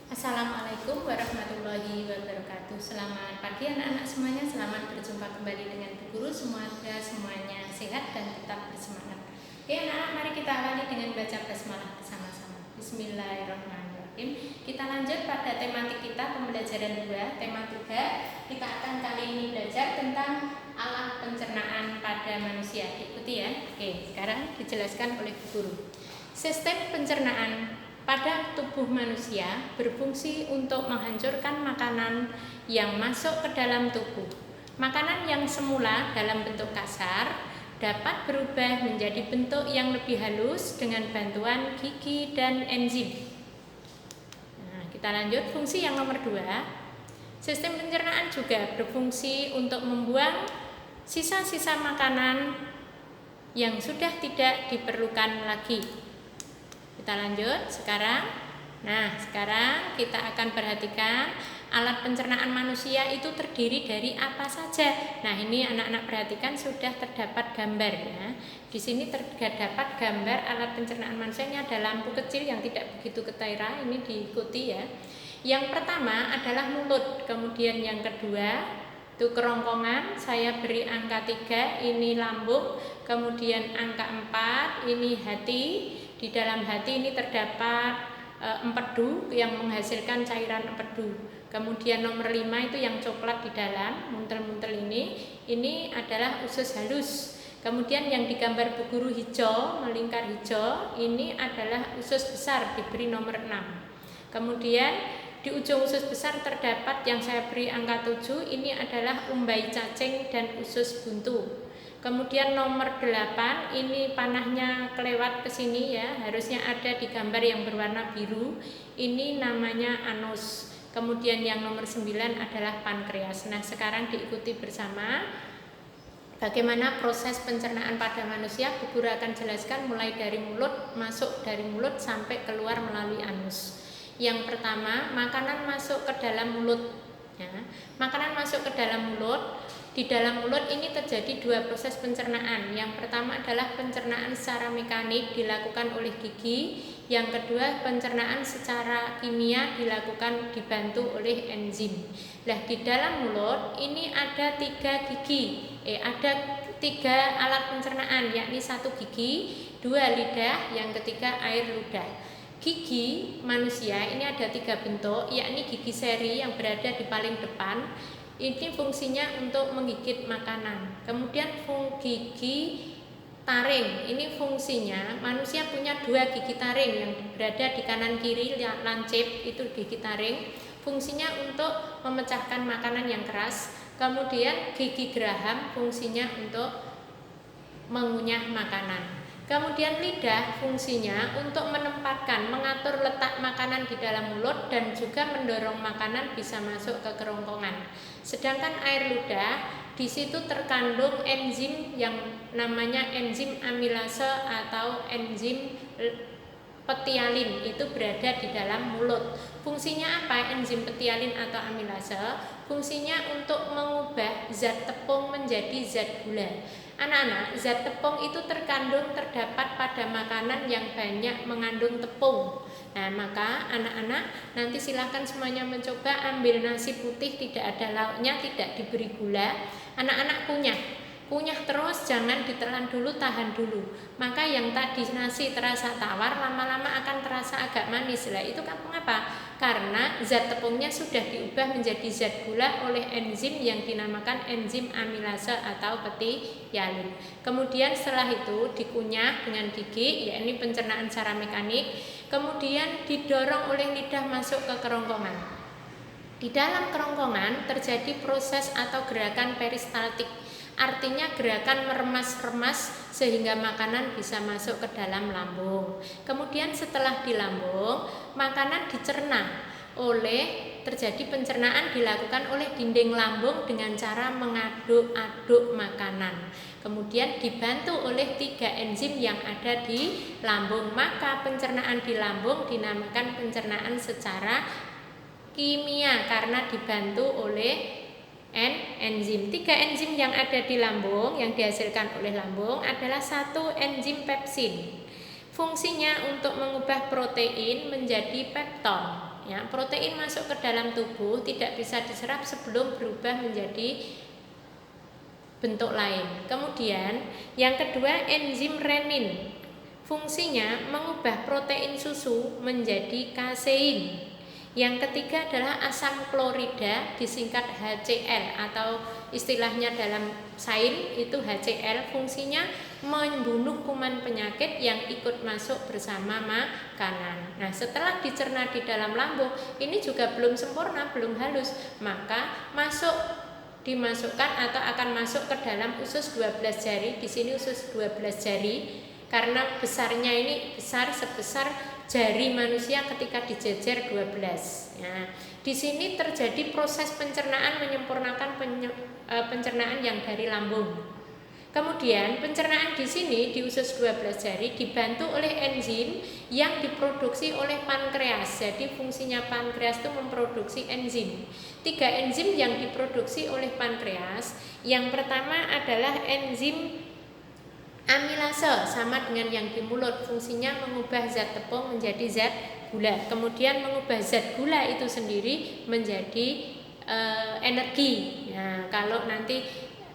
Assalamualaikum warahmatullahi wabarakatuh. Selamat pagi anak-anak semuanya. Selamat berjumpa kembali dengan Bu Guru. Semuanya sehat dan tetap bersemangat. Oke anak-anak, mari kita awali dengan baca basmalah bersama-sama. Bismillahirrahmanirrahim. Kita lanjut pada tematik kita pembelajaran 2. Tema 3 kita akan kali ini belajar tentang alat pencernaan pada manusia. Ikuti ya. Oke, sekarang dijelaskan oleh Bu Guru. Sistem pencernaan pada tubuh manusia berfungsi untuk menghancurkan makanan yang masuk ke dalam tubuh. Makanan yang semula dalam bentuk kasar dapat berubah menjadi bentuk yang lebih halus dengan bantuan gigi dan enzim. Nah, kita lanjut fungsi yang nomor 2. Sistem pencernaan juga berfungsi untuk membuang sisa-sisa makanan yang sudah tidak diperlukan lagi. Kita lanjut sekarang. Nah, sekarang kita akan perhatikan alat pencernaan manusia itu terdiri dari apa saja. Nah, ini anak-anak perhatikan sudah terdapat gambar ya. Di sini terdapat gambar alat pencernaan manusia. Ini ada lampu kecil yang tidak begitu ketara. Ini diikuti ya. Yang pertama adalah mulut, kemudian yang kedua itu kerongkongan, saya beri angka 3, ini lambung, kemudian angka 4, ini hati. Di dalam hati ini terdapat empedu yang menghasilkan cairan empedu. Kemudian nomor 5 itu yang coklat di dalam, muntel-muntel ini adalah usus halus. Kemudian yang digambar Bu Guru hijau, melingkar hijau, ini adalah usus besar, diberi nomor 6. Kemudian di ujung usus besar terdapat yang saya beri angka 7, ini adalah umbai cacing dan usus buntu. Kemudian nomor 8, ini panahnya kelewat ke sini ya, harusnya ada di gambar yang berwarna biru. Ini namanya anus. Kemudian yang nomor 9 adalah pankreas. Nah, sekarang diikuti bersama bagaimana proses pencernaan pada manusia. Bu Guru akan jelaskan mulai dari mulut, masuk dari mulut sampai keluar melalui anus. Yang pertama, makanan masuk ke dalam mulut. Ya, makanan masuk ke dalam mulut. Di dalam mulut ini terjadi 2 proses pencernaan. Yang pertama adalah pencernaan secara mekanik dilakukan oleh gigi. Yang kedua, pencernaan secara kimia dilakukan dibantu oleh enzim. Nah, di dalam mulut ini ada 3 gigi. Ada 3 alat pencernaan, yakni 1 gigi, 2 lidah, yang ketiga air ludah. Gigi manusia ini ada 3 bentuk, yakni gigi seri yang berada di paling depan. Ini fungsinya untuk menggigit makanan. Kemudian gigi taring, ini fungsinya manusia punya 2 gigi taring yang berada di kanan kiri lancip, itu gigi taring. Fungsinya untuk memecahkan makanan yang keras. Kemudian gigi geraham fungsinya untuk mengunyah makanan. Kemudian lidah fungsinya untuk menempatkan, mengatur letak makanan di dalam mulut dan juga mendorong makanan bisa masuk ke kerongkongan. Sedangkan air ludah, di situ terkandung enzim yang namanya enzim amilase atau enzim petialin, itu berada di dalam mulut. Fungsinya apa enzim petialin atau amilase? Fungsinya untuk mengubah zat tepung menjadi zat gula. Anak-anak, zat tepung itu terdapat pada makanan yang banyak mengandung tepung. Nah, maka anak-anak nanti silahkan semuanya mencoba ambil nasi putih tidak ada lauknya, tidak diberi gula. Anak-anak kunyah terus, jangan ditelan dulu, tahan dulu. Maka yang tadi nasi terasa tawar, lama-lama akan terasa agak manis. Lah itu kan mengapa? Karena zat tepungnya sudah diubah menjadi zat gula oleh enzim yang dinamakan enzim amilase atau petialin. Kemudian setelah itu dikunyah dengan gigi, yakni pencernaan secara mekanik. Kemudian didorong oleh lidah masuk ke kerongkongan. Di dalam kerongkongan terjadi proses atau gerakan peristaltik. Artinya gerakan meremas-remas sehingga makanan bisa masuk ke dalam lambung. Kemudian setelah di lambung, makanan dicerna terjadi pencernaan dilakukan oleh dinding lambung dengan cara mengaduk-aduk makanan. Kemudian dibantu oleh 3 enzim yang ada di lambung. Maka pencernaan di lambung dinamakan pencernaan secara kimia karena dibantu oleh enzim. 3 enzim yang ada di lambung yang dihasilkan oleh lambung adalah 1 enzim pepsin. Fungsinya untuk mengubah protein menjadi pepton. Ya, protein masuk ke dalam tubuh tidak bisa diserap sebelum berubah menjadi bentuk lain. Kemudian yang kedua enzim renin. Fungsinya mengubah protein susu menjadi kasein. Yang ketiga adalah asam klorida disingkat HCl atau istilahnya dalam sains itu HCl, fungsinya membunuh kuman penyakit yang ikut masuk bersama makanan. Nah, setelah dicerna di dalam lambung, ini juga belum sempurna, belum halus, maka dimasukkan atau akan masuk ke dalam usus 12 jari. Di sini usus 12 jari karena besarnya ini besar sebesar jari manusia ketika dijejer 12. Nah, di sini terjadi proses pencernaan menyempurnakan pencernaan yang dari lambung. Kemudian pencernaan di sini di usus 12 jari dibantu oleh enzim yang diproduksi oleh pankreas. Jadi fungsinya pankreas itu memproduksi enzim. 3 enzim yang diproduksi oleh pankreas. Yang pertama adalah enzim amilase, sama dengan yang di mulut, fungsinya mengubah zat tepung menjadi zat gula. Kemudian mengubah zat gula itu sendiri menjadi energi. Nah, kalau nanti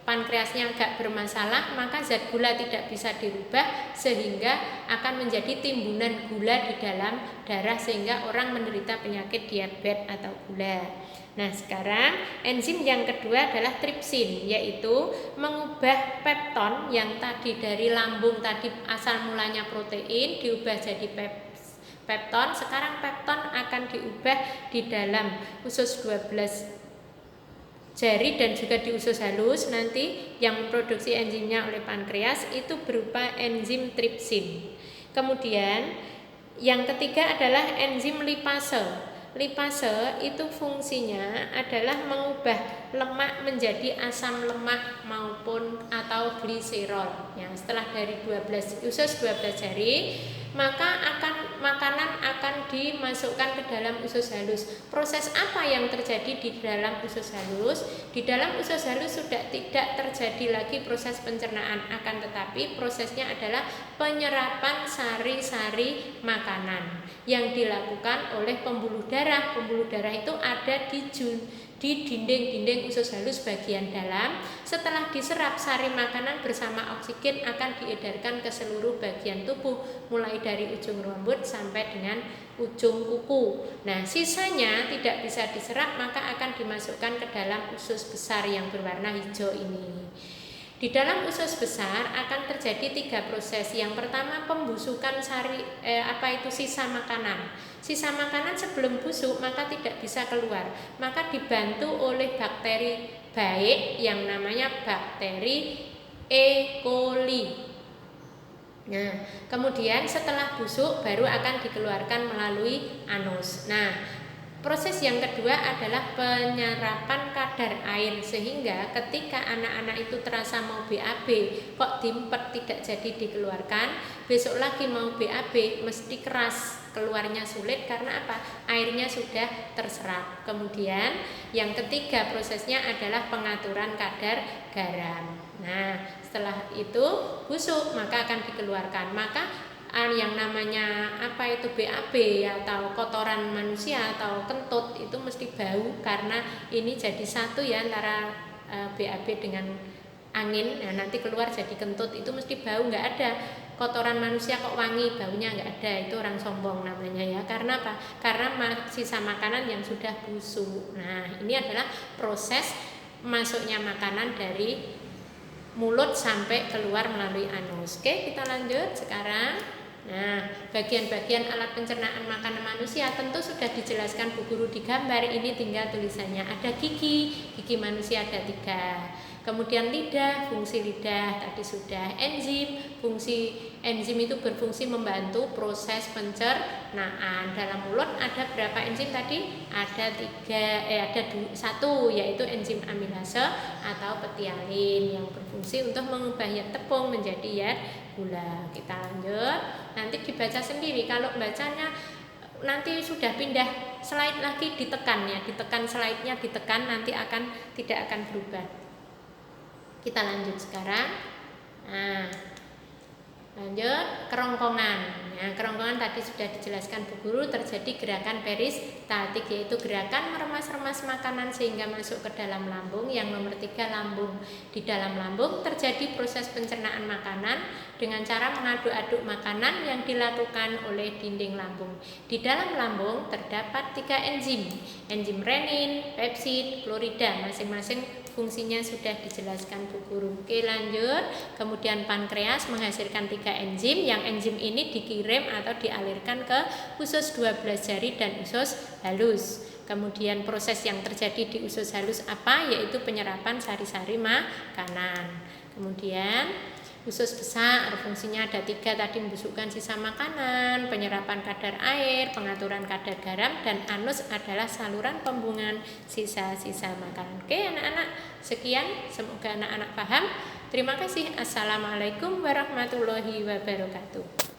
pankreasnya agak bermasalah, maka zat gula tidak bisa dirubah sehingga akan menjadi timbunan gula di dalam darah sehingga orang menderita penyakit diabetes atau gula. Nah, sekarang enzim yang kedua adalah tripsin, yaitu mengubah pepton yang tadi dari lambung tadi asal mulanya protein diubah jadi pepton. Sekarang pepton akan diubah di dalam usus 12 jari dan juga di usus halus. Nanti yang memproduksi enzimnya oleh pankreas itu berupa enzim tripsin. Kemudian yang ketiga adalah enzim lipase. Lipase itu fungsinya adalah mengubah lemak menjadi asam lemak maupun atau gliserol. Ya, setelah dari usus 12 jari, maka makanan akan dimasukkan ke dalam usus halus. Proses apa yang terjadi di dalam usus halus? Di dalam usus halus sudah tidak terjadi lagi proses pencernaan, akan tetapi prosesnya adalah penyerapan sari-sari makanan yang dilakukan oleh pembuluh darah. Pembuluh darah itu ada di dinding-dinding usus halus bagian dalam. Setelah diserap, sari makanan bersama oksigen akan diedarkan ke seluruh bagian tubuh, mulai dari ujung rambut sampai dengan ujung kuku. Nah, sisanya tidak bisa diserap, maka akan dimasukkan ke dalam usus besar yang berwarna hijau ini. Di dalam usus besar akan terjadi 3 proses. Yang pertama pembusukan sisa makanan. Sisa makanan sebelum busuk maka tidak bisa keluar, maka dibantu oleh bakteri baik yang namanya bakteri E. coli. Nah, kemudian setelah busuk baru akan dikeluarkan melalui anus. Nah, proses yang kedua adalah penyerapan kadar air, sehingga ketika anak-anak itu terasa mau BAB kok dimpet tidak jadi dikeluarkan, besok lagi mau BAB mesti keras, keluarnya sulit karena apa? Airnya sudah terserap. Kemudian yang ketiga prosesnya adalah pengaturan kadar garam. Nah, setelah itu busuk maka akan dikeluarkan. Maka yang namanya BAB atau kotoran manusia atau kentut itu mesti bau karena ini jadi satu ya antara BAB dengan angin. Nah, nanti keluar jadi kentut itu mesti bau, nggak ada kotoran manusia kok wangi, baunya nggak ada, itu orang sombong namanya ya. Karena apa? Karena sisa makanan yang sudah busuk. Nah, ini adalah proses masuknya makanan dari mulut sampai keluar melalui anus. Oke, kita lanjut sekarang. Nah, bagian-bagian alat pencernaan makanan manusia tentu sudah dijelaskan Bu Guru di gambar. Ini tinggal tulisannya. Ada gigi manusia ada 3. Kemudian lidah, fungsi lidah tadi sudah. Fungsi enzim itu berfungsi membantu proses pencernaan. Dalam mulut ada berapa enzim tadi? Ada 1, yaitu enzim amilase atau petialin yang berfungsi untuk mengubah zat tepung menjadi zat gula. Kita lanjut. Nanti dibaca sendiri. Kalau bacanya nanti sudah pindah slide lagi ditekan ya, ditekan slide-nya ditekan, nanti tidak akan berubah. Kita lanjut sekarang. Nah, Lanjut, kerongkongan. Nah, kerongkongan tadi sudah dijelaskan Bu Guru, terjadi gerakan peristaltik, yaitu gerakan meremas-remas makanan sehingga masuk ke dalam lambung. Yang nomor 3, lambung. Di dalam lambung terjadi proses pencernaan makanan dengan cara mengaduk-aduk makanan yang dilakukan oleh dinding lambung. Di dalam lambung terdapat 3 enzim, enzim renin, pepsid, klorida, masing-masing fungsinya sudah dijelaskan Bu Guru. Oke, lanjut. Kemudian pankreas menghasilkan 3 enzim, yang enzim ini dikirim atau dialirkan ke usus 12 jari dan usus halus. Kemudian proses yang terjadi di usus halus apa? Yaitu penyerapan sari-sari makanan. Kemudian usus besar fungsinya ada 3 tadi, membusukkan sisa makanan, penyerapan kadar air, pengaturan kadar garam, dan anus adalah saluran pembuangan sisa-sisa makanan. Oke anak-anak, sekian, semoga anak-anak paham. Terima kasih. Assalamualaikum warahmatullahi wabarakatuh.